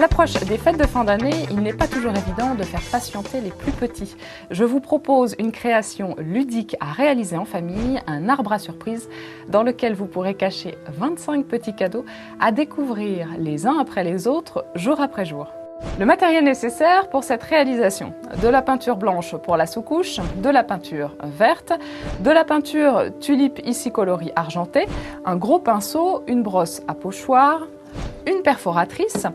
l'approche des fêtes de fin d'année, il n'est pas toujours évident de faire patienter les plus petits. Je vous propose une création ludique à réaliser en famille, un arbre à surprise dans lequel vous pourrez cacher 25 petits cadeaux à découvrir les uns après les autres, jour après jour. Le matériel nécessaire pour cette réalisation: de la peinture blanche pour la sous-couche, de la peinture verte, de la peinture tulipe ici coloris argenté, un gros pinceau, une brosse à pochoir, une perforatrice,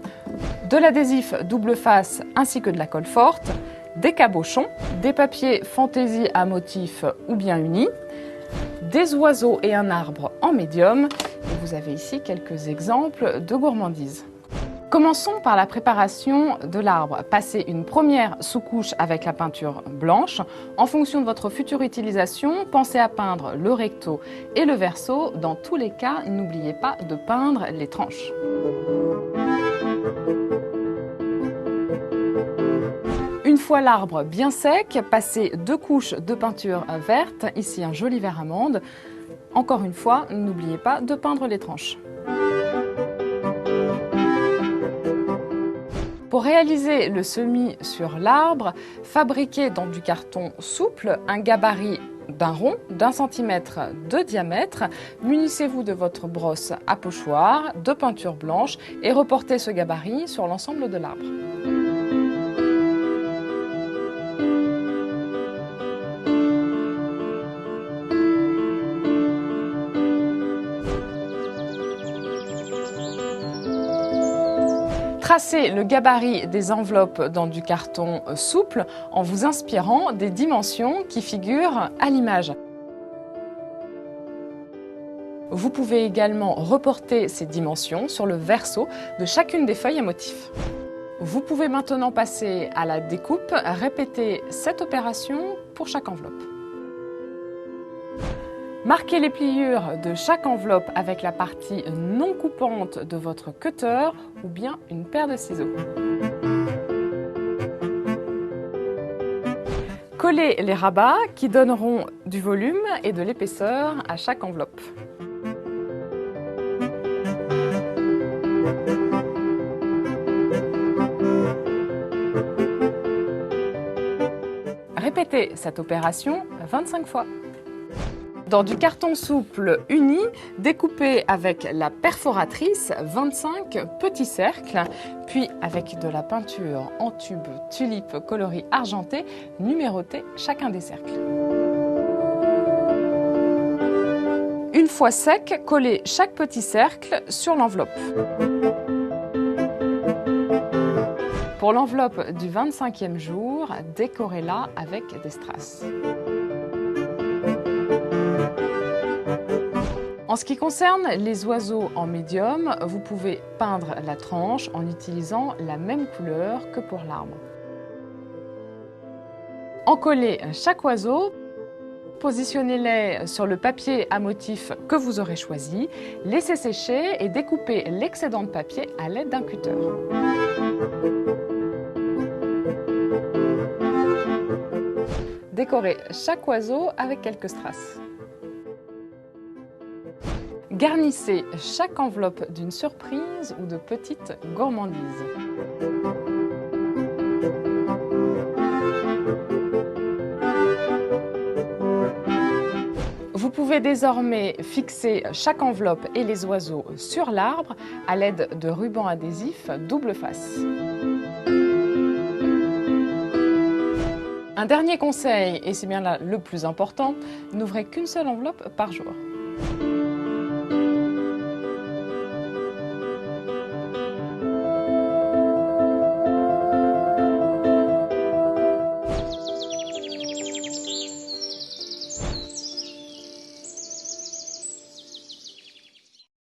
de l'adhésif double face ainsi que de la colle forte, des cabochons, des papiers fantaisie à motifs ou bien unis, des oiseaux et un arbre en médium. Et vous avez ici quelques exemples de gourmandises. Commençons par la préparation de l'arbre. Passez une première sous-couche avec la peinture blanche. En fonction de votre future utilisation, pensez à peindre le recto et le verso. Dans tous les cas, n'oubliez pas de peindre les tranches. Une fois l'arbre bien sec, passez 2 couches de peinture verte, ici un joli vert amande. Encore une fois, n'oubliez pas de peindre les tranches. Pour réaliser le semis sur l'arbre, fabriquez dans du carton souple un gabarit d'un rond d'1 cm de diamètre. Munissez-vous de votre brosse à pochoir, de peinture blanche et reportez ce gabarit sur l'ensemble de l'arbre. Tracez le gabarit des enveloppes dans du carton souple en vous inspirant des dimensions qui figurent à l'image. Vous pouvez également reporter ces dimensions sur le verso de chacune des feuilles à motifs. Vous pouvez maintenant passer à la découpe. Répétez cette opération pour chaque enveloppe. Marquez les pliures de chaque enveloppe avec la partie non coupante de votre cutter ou bien une paire de ciseaux. Collez les rabats qui donneront du volume et de l'épaisseur à chaque enveloppe. Répétez cette opération 25 fois. Dans du carton souple uni, découpez avec la perforatrice 25 petits cercles, puis avec de la peinture en tube tulipe coloris argenté, numérotez chacun des cercles. Une fois sec, collez chaque petit cercle sur l'enveloppe. Pour l'enveloppe du 25e jour, décorez-la avec des strass. En ce qui concerne les oiseaux en médium, vous pouvez peindre la tranche en utilisant la même couleur que pour l'arbre. Encollez chaque oiseau, positionnez-les sur le papier à motif que vous aurez choisi, laissez sécher et découpez l'excédent de papier à l'aide d'un cutter. Décorez chaque oiseau avec quelques strass. Garnissez chaque enveloppe d'une surprise ou de petites gourmandises. Vous pouvez désormais fixer chaque enveloppe et les oiseaux sur l'arbre à l'aide de rubans adhésifs double face. Un dernier conseil, et c'est bien là le plus important, n'ouvrez qu'une seule enveloppe par jour.